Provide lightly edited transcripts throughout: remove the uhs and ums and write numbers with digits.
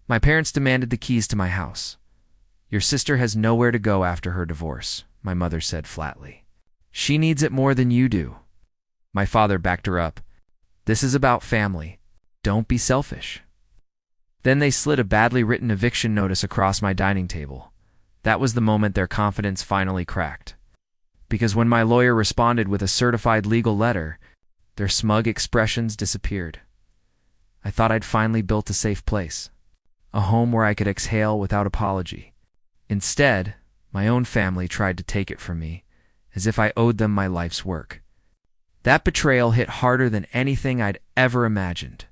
My parents demanded the keys to my house. Your sister has nowhere to go after her divorce, my mother said flatly. She needs it more than you do. My father backed her up. This is about family. Don't be selfish. Then they slid a badly written eviction notice across my dining table. That was the moment their confidence finally cracked. Because when my lawyer responded with a certified legal letter, their smug expressions disappeared. I thought I'd finally built a safe place, a home where I could exhale without apology. Instead, my own family tried to take it from me, as if I owed them my life's work. That betrayal hit harder than anything I'd ever imagined.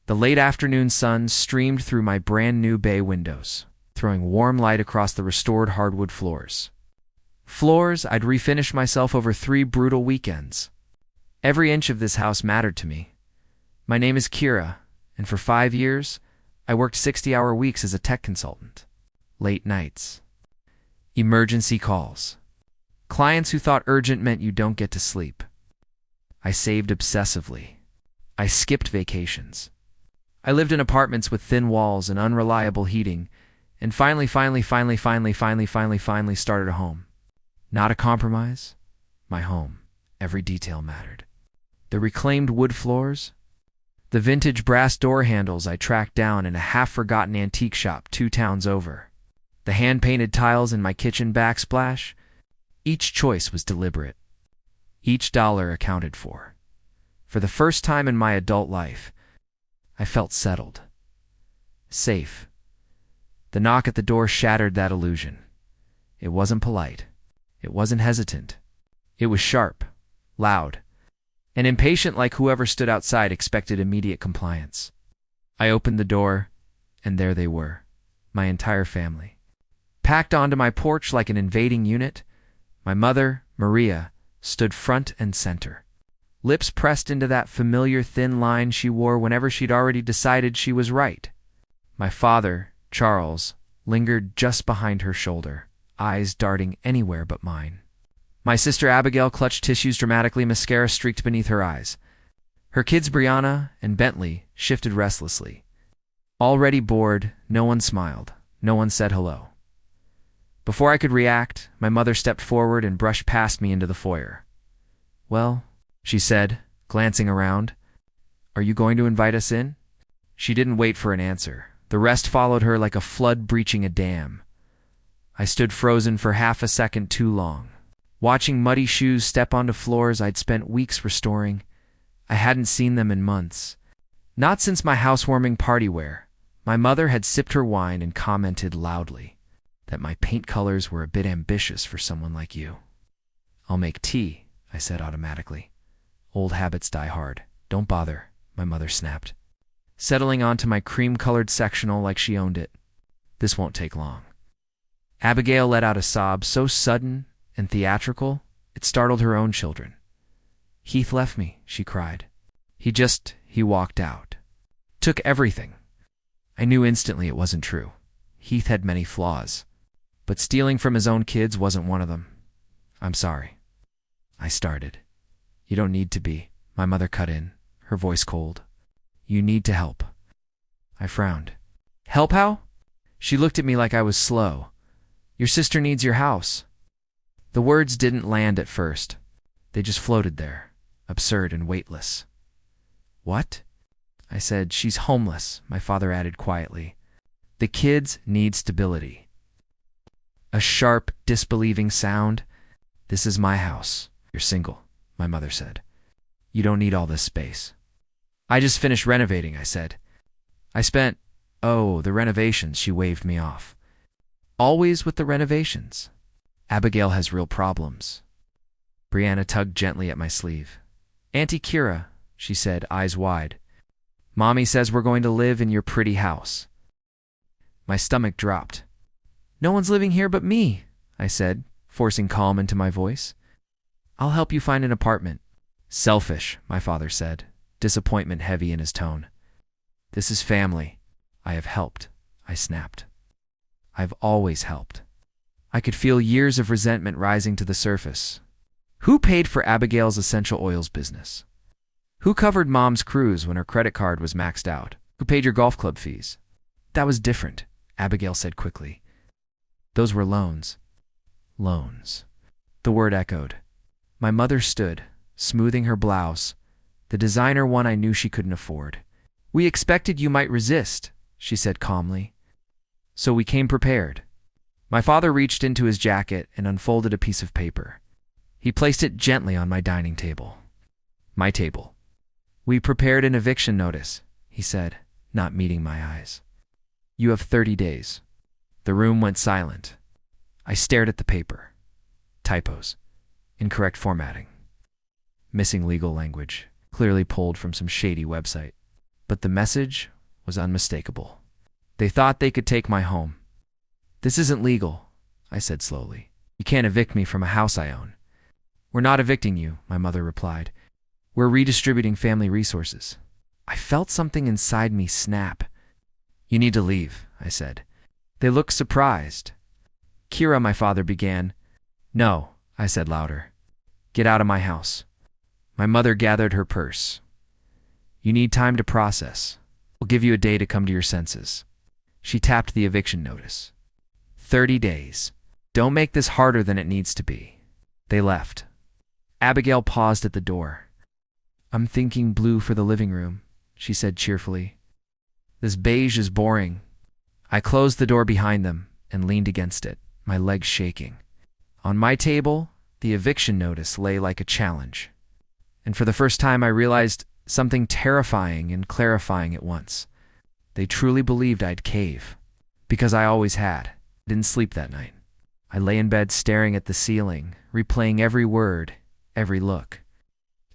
The late afternoon sun streamed through my brand new bay windows, throwing warm light across the restored hardwood floors. Floors I'd refinished myself over 3 brutal weekends. Every inch of this house mattered to me. My name is Kira, and for 5 years, I worked 60-hour weeks as a tech consultant. Late nights. Emergency calls. Clients who thought urgent meant you don't get to sleep. I saved obsessively. I skipped vacations. I lived in apartments with thin walls and unreliable heating, and finally started a home. Not a compromise. My home. Every detail mattered. The reclaimed wood floors. The vintage brass door handles I tracked down in a half-forgotten antique shop 2 towns over. The hand-painted tiles in my kitchen backsplash. Each choice was deliberate. Each dollar accounted for. For the first time in my adult life, I felt settled. Safe. The knock at the door shattered that illusion. It wasn't polite. It wasn't hesitant. It was sharp, loud, and impatient, like whoever stood outside expected immediate compliance. I opened the door, and there they were, my entire family. Packed onto my porch like an invading unit, my mother, Maria, stood front and center. Lips pressed into that familiar thin line she wore whenever she'd already decided she was right. My father, Charles, lingered just behind her shoulder, eyes darting anywhere but mine. My sister Abigail clutched tissues dramatically, mascara streaked beneath her eyes. Her kids Brianna and Bentley shifted restlessly. Already bored, no one smiled, no one said hello. Before I could react, my mother stepped forward and brushed past me into the foyer. "Well," she said, glancing around, "are you going to invite us in?" She didn't wait for an answer. The rest followed her like a flood breaching a dam. I stood frozen for half a second too long, watching muddy shoes step onto floors I'd spent weeks restoring. I hadn't seen them in months. Not since my housewarming party where my mother had sipped her wine and commented loudly that my paint colors were a bit ambitious for someone like you. "I'll make tea," I said automatically. "Old habits die hard. Don't bother," my mother snapped, settling onto my cream-colored sectional like she owned it. "This won't take long." Abigail let out a sob so sudden and theatrical, it startled her own children. "Heath left me," she cried. He walked out. Took everything. I knew instantly it wasn't true. Heath had many flaws, but stealing from his own kids wasn't one of them. "I'm sorry." I started. "You don't need to be," my mother cut in, her voice cold. "You need to help." I frowned. "Help how?" She looked at me like I was slow. "Your sister needs your house." The words didn't land at first. They just floated there, absurd and weightless. "What?" I said. "She's homeless," my father added quietly. "The kids need stability." A sharp, disbelieving sound. "This is my house. You're single," my mother said. "You don't need all this space." "I just finished renovating," I said. The renovations," she waved me off. "Always with the renovations. Abigail has real problems." Brianna tugged gently at my sleeve. "Auntie Kira," she said, eyes wide. "Mommy says we're going to live in your pretty house." My stomach dropped. "No one's living here but me," I said, forcing calm into my voice. "I'll help you find an apartment." "Selfish," my father said, disappointment heavy in his tone. "This is family. I have helped," I snapped. "I've always helped." I could feel years of resentment rising to the surface. Who paid for Abigail's essential oils business? Who covered Mom's cruise when her credit card was maxed out? Who paid your golf club fees? That was different, Abigail said quickly. Those were loans. Loans. The word echoed. My mother stood, smoothing her blouse, the designer one I knew she couldn't afford. We expected you might resist, she said calmly. So we came prepared. My father reached into his jacket and unfolded a piece of paper. He placed it gently on my dining table. My table. We prepared an eviction notice, he said, not meeting my eyes. You have 30 days. The room went silent. I stared at the paper. Typos. Incorrect formatting. Missing legal language, clearly pulled from some shady website. But the message was unmistakable. They thought they could take my home. This isn't legal, I said slowly. You can't evict me from a house I own. We're not evicting you, my mother replied. We're redistributing family resources. I felt something inside me snap. You need to leave, I said. They looked surprised. Kira, my father began. No, I said louder. Get out of my house. My mother gathered her purse. You need time to process. We'll give you a day to come to your senses. She tapped the eviction notice. 30 days. Don't make this harder than it needs to be. They left. Abigail paused at the door. I'm thinking blue for the living room, she said cheerfully. This beige is boring. I closed the door behind them and leaned against it, my legs shaking. On my table, the eviction notice lay like a challenge. And for the first time, I realized something terrifying and clarifying at once. They truly believed I'd cave. Because I always had. Didn't sleep that night. I lay in bed staring at the ceiling, replaying every word, every look.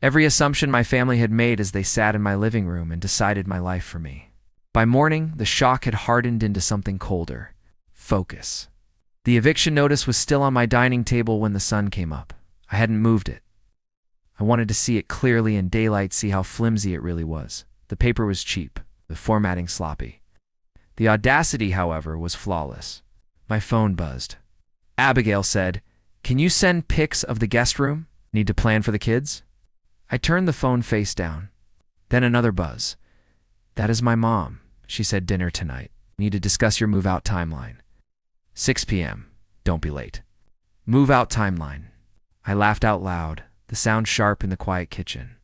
Every assumption my family had made as they sat in my living room and decided my life for me. By morning, the shock had hardened into something colder. Focus. The eviction notice was still on my dining table when the sun came up. I hadn't moved it. I wanted to see it clearly in daylight, see how flimsy it really was. The paper was cheap, the formatting sloppy. The audacity, however, was flawless. My phone buzzed. Abigail said, Can you send pics of the guest room? Need to plan for the kids? I turned the phone face down. Then another buzz. That is my mom. She said dinner tonight. Need to discuss your move-out timeline. 6 p.m. Don't be late. Move-out timeline. I laughed out loud, the sound sharp in the quiet kitchen.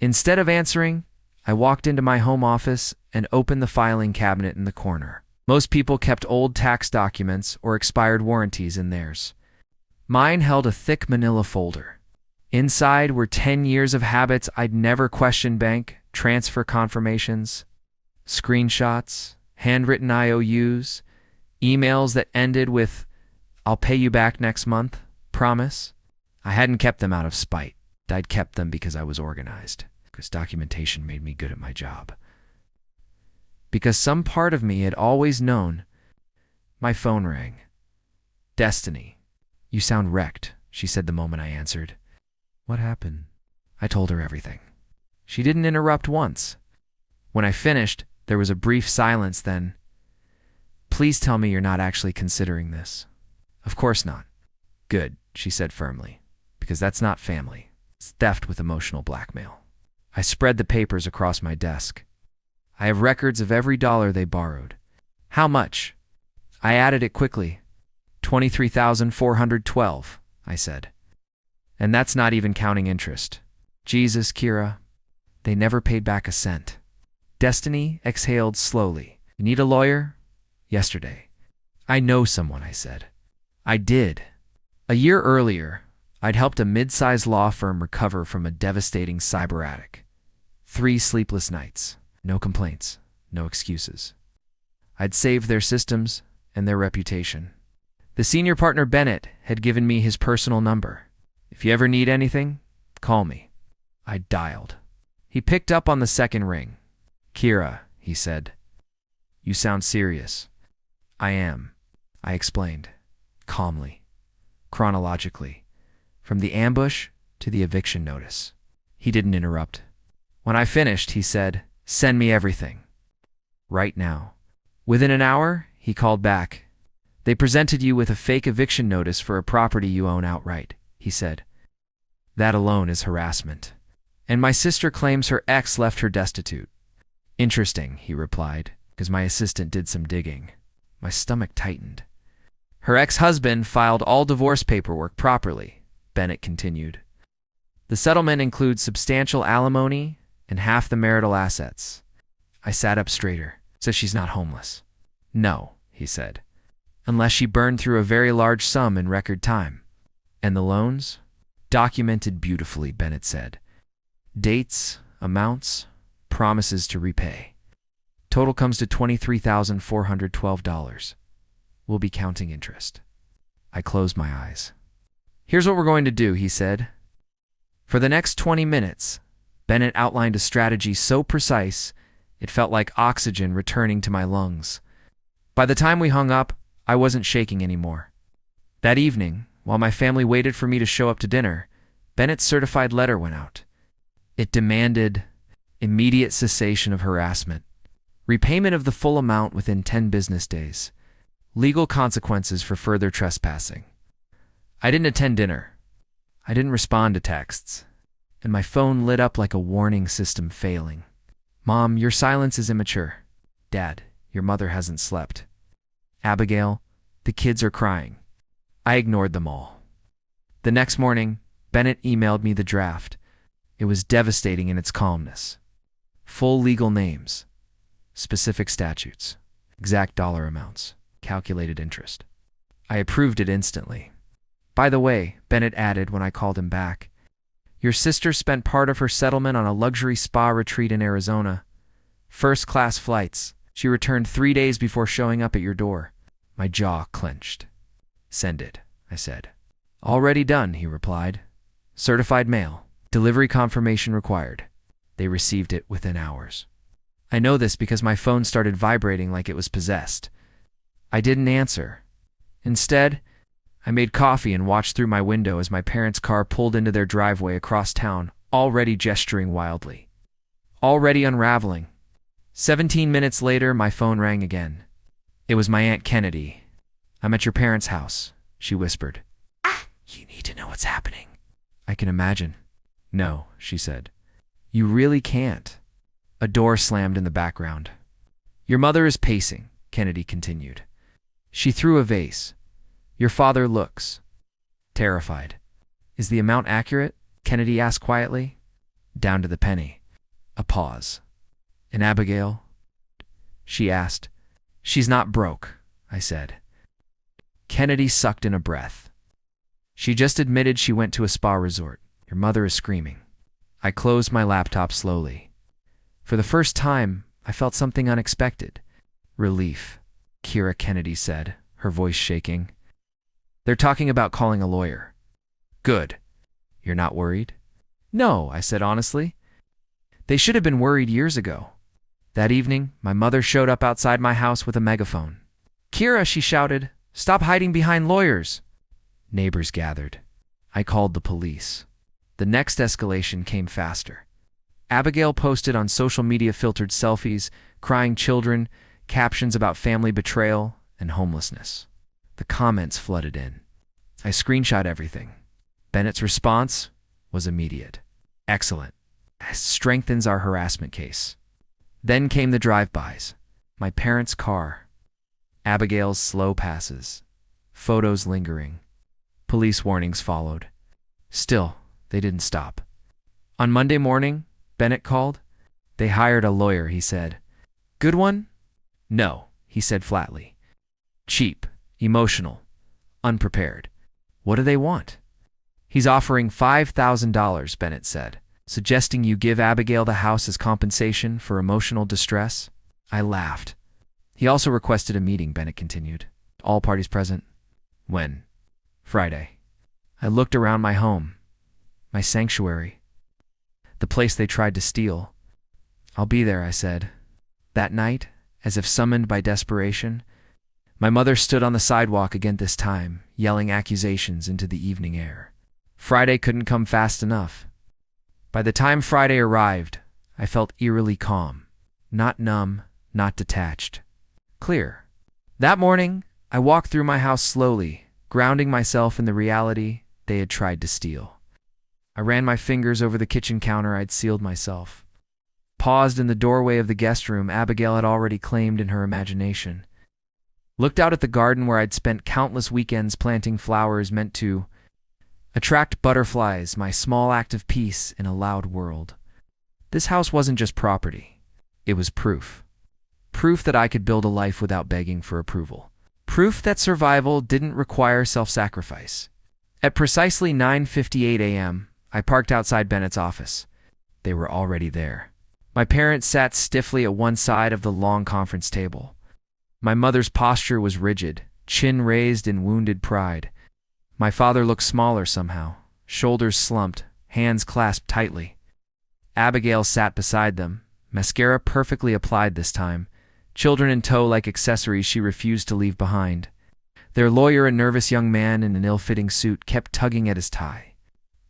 Instead of answering, I walked into my home office and opened the filing cabinet in the corner. Most people kept old tax documents or expired warranties in theirs. Mine held a thick manila folder. Inside were 10 years of habits I'd never questioned: bank, transfer confirmations, screenshots, handwritten IOUs, emails that ended with, I'll pay you back next month, promise. I hadn't kept them out of spite. I'd kept them because I was organized, because documentation made me good at my job. Because some part of me had always known. My phone rang. Destiny. You sound wrecked, she said the moment I answered. What happened? I told her everything. She didn't interrupt once. When I finished, there was a brief silence, then, Please tell me you're not actually considering this. Of course not. Good, she said firmly, because that's not family. It's theft with emotional blackmail. I spread the papers across my desk. I have records of every dollar they borrowed. How much? I added it quickly. 23,412, I said. And that's not even counting interest. Jesus, Kira. They never paid back a cent. Destiny exhaled slowly. You need a lawyer? Yesterday. I know someone, I said. I did. A year earlier, I'd helped a mid-sized law firm recover from a devastating cyber attack. 3 sleepless nights. No complaints. No excuses. I'd saved their systems and their reputation. The senior partner, Bennett, had given me his personal number. If you ever need anything, call me. I dialed. He picked up on the second ring. Kira, he said. You sound serious. I am, I explained, calmly, chronologically, from the ambush to the eviction notice. He didn't interrupt. When I finished, he said, Send me everything. Right now. Within an hour, he called back. They presented you with a fake eviction notice for a property you own outright, he said. That alone is harassment. And my sister claims her ex left her destitute. Interesting, he replied. because my assistant did some digging. My stomach tightened. Her ex-husband filed all divorce paperwork properly, Bennett continued. The settlement includes substantial alimony and half the marital assets. I sat up straighter, so she's not homeless. No, he said, unless she burned through a very large sum in record time. And the loans? Documented beautifully, Bennett said. Dates, amounts, promises to repay. Total comes to $23,412. We'll be counting interest. I closed my eyes. Here's what we're going to do, he said. For the next 20 minutes, Bennett outlined a strategy so precise, it felt like oxygen returning to my lungs. By the time we hung up, I wasn't shaking anymore. That evening, while my family waited for me to show up to dinner, Bennett's certified letter went out. It demanded immediate cessation of harassment, repayment of the full amount within 10 business days, legal consequences for further trespassing. I didn't attend dinner. I didn't respond to texts, and my phone lit up like a warning system failing. Mom, your silence is immature. Dad, your mother hasn't slept. Abigail, the kids are crying. I ignored them all. The next morning, Bennett emailed me the draft. It was devastating in its calmness. Full legal names, specific statutes, exact dollar amounts, calculated interest. I approved it instantly. By the way, Bennett added when I called him back, your sister spent part of her settlement on a luxury spa retreat in Arizona. First-class flights. She returned 3 days before showing up at your door. My jaw clenched. Send it, I said. Already done, he replied. Certified mail. Delivery confirmation required. They received it within hours. I know this because my phone started vibrating like it was possessed. I didn't answer. Instead, I made coffee and watched through my window as my parents' car pulled into their driveway across town, already gesturing wildly. Already unraveling. 17 minutes later, my phone rang again. It was my Aunt Kennedy. I'm at your parents' house, she whispered. You need to know what's happening. I can imagine. No, she said. You really can't. A door slammed in the background. Your mother is pacing, Kennedy continued. She threw a vase. Your father looks terrified. Is the amount accurate? Kennedy asked quietly. Down to the penny. A pause. And Abigail? She asked. She's not broke, I said. Kennedy sucked in a breath. She just admitted she went to a spa resort. Your mother is screaming. I closed my laptop slowly. For the first time, I felt something unexpected. Relief, Kira Kennedy said, her voice shaking. They're talking about calling a lawyer. Good. You're not worried? No, I said honestly. They should have been worried years ago. That evening, my mother showed up outside my house with a megaphone. Kira, she shouted, stop hiding behind lawyers. Neighbors gathered. I called the police. The next escalation came faster. Abigail posted on social media filtered selfies, crying children, captions about family betrayal and homelessness. The comments flooded in. I screenshot everything. Bennett's response was immediate. Excellent. Strengthens our harassment case. Then came the drive-bys. My parents' car. Abigail's slow passes. Photos lingering. Police warnings followed. Still, they didn't stop. On Monday morning, Bennett called. They hired a lawyer, he said. Good one? No, he said flatly. Cheap, emotional, unprepared. What do they want? He's offering $5,000, Bennett said, suggesting you give Abigail the house as compensation for emotional distress. I laughed. He also requested a meeting, Bennett continued. All parties present. When? Friday. I looked around my home. My sanctuary. The place they tried to steal. I'll be there, I said. That night, as if summoned by desperation, my mother stood on the sidewalk again this time, yelling accusations into the evening air. Friday couldn't come fast enough. By the time Friday arrived, I felt eerily calm. Not numb, not detached. Clear. That morning, I walked through my house slowly, grounding myself in the reality they had tried to steal. I ran my fingers over the kitchen counter I'd sealed myself. paused in the doorway of the guest room Abigail had already claimed in her imagination. Looked out at the garden where I'd spent countless weekends planting flowers meant to attract butterflies, my small act of peace in a loud world. This house wasn't just property. It was proof. Proof that I could build a life without begging for approval. Proof that survival didn't require self-sacrifice. At precisely 9:58 a.m., I parked outside Bennett's office. They were already there. My parents sat stiffly at one side of the long conference table. My mother's posture was rigid, chin raised in wounded pride. My father looked smaller somehow, shoulders slumped, hands clasped tightly. Abigail sat beside them, mascara perfectly applied this time, children in tow like accessories she refused to leave behind. Their lawyer, a nervous young man in an ill-fitting suit, kept tugging at his tie.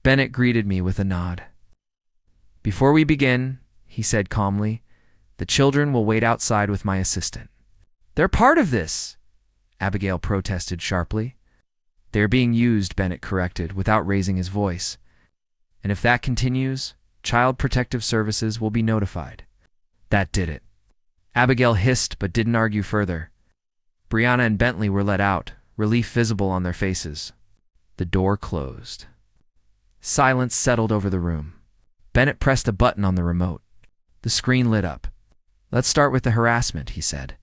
Bennett greeted me with a nod. "Before we begin," he said calmly, "the children will wait outside with my assistant." "They're part of this," Abigail protested sharply. "They're being used," Bennett corrected, without raising his voice. "And if that continues, Child Protective Services will be notified." That did it. Abigail hissed but didn't argue further. Brianna and Bentley were let out, relief visible on their faces. The door closed. Silence settled over the room. Bennett pressed a button on the remote. The screen lit up. "Let's start with the harassment," he said.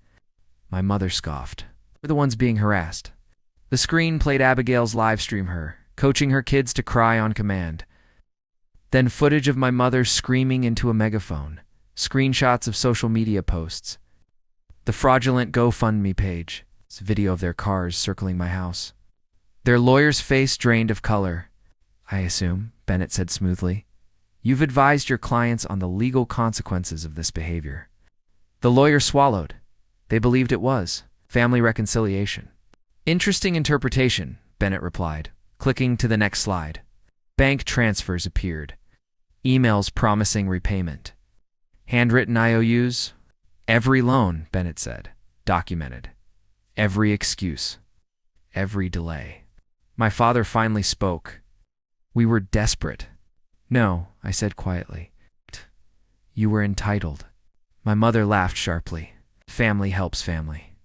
My mother scoffed. "We're the ones being harassed." The screen played Abigail's live stream, her coaching her kids to cry on command. Then footage of my mother screaming into a megaphone, screenshots of social media posts. The fraudulent GoFundMe page, it's a video of their cars circling my house. Their lawyer's face drained of color. "I assume," Bennett said smoothly, "you've advised your clients on the legal consequences of this behavior." The lawyer swallowed. They believed it was family reconciliation. "Interesting interpretation," Bennett replied, clicking to the next slide. Bank transfers appeared. Emails promising repayment. Handwritten IOUs. Every loan, Bennett said, documented. Every excuse. Every delay. My father finally spoke. "We were desperate." "No," I said quietly. "You were entitled." My mother laughed sharply. "Family helps family."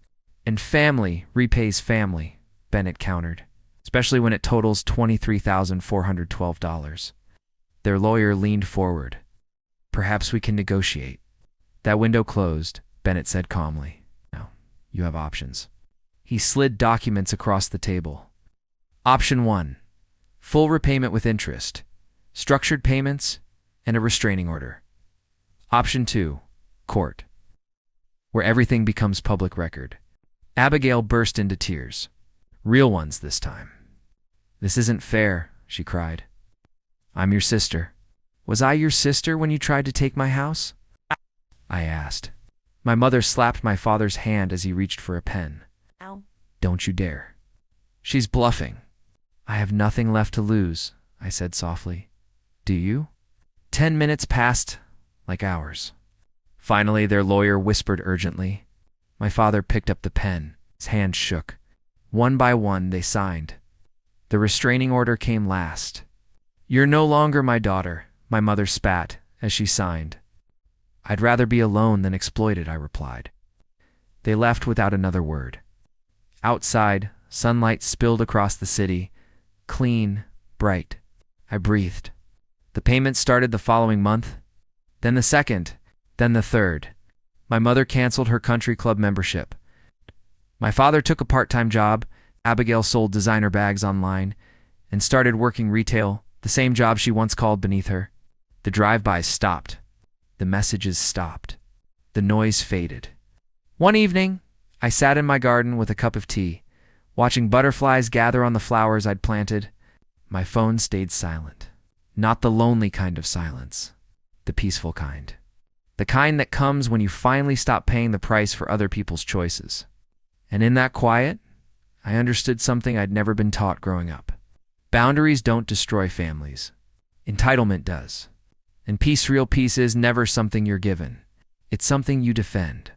"And family repays family," Bennett countered, "especially when it totals $23,412. Their lawyer leaned forward. "Perhaps we can negotiate." "That window closed," Bennett said calmly. "Now, you have options." He slid documents across the table. Option 1. Full repayment with interest, structured payments, and a restraining order. Option 2. Court, where everything becomes public record. Abigail burst into tears. Real ones this time. "This isn't fair," she cried. "I'm your sister." "Was I your sister when you tried to take my house?" I asked. My mother slapped my father's hand as he reached for a pen. Ow. "Don't you dare." "She's bluffing." "I have nothing left to lose," I said softly. "Do you?" 10 minutes passed like hours. Finally, their lawyer whispered urgently. My father picked up the pen. His hand shook. One by one, they signed. The restraining order came last. "You're no longer my daughter," my mother spat as she signed. "I'd rather be alone than exploited," I replied. They left without another word. Outside, sunlight spilled across the city, clean, bright. I breathed. The payments started the following month, then the second, then the third. My mother canceled her country club membership. My father took a part-time job. Abigail sold designer bags online and started working retail, the same job she once called beneath her. The drive-bys stopped. The messages stopped. The noise faded. One evening, I sat in my garden with a cup of tea, watching butterflies gather on the flowers I'd planted. My phone stayed silent. Not the lonely kind of silence, the peaceful kind. The kind that comes when you finally stop paying the price for other people's choices. And in that quiet, I understood something I'd never been taught growing up. Boundaries don't destroy families. Entitlement does. And peace, real peace, is never something you're given. It's something you defend.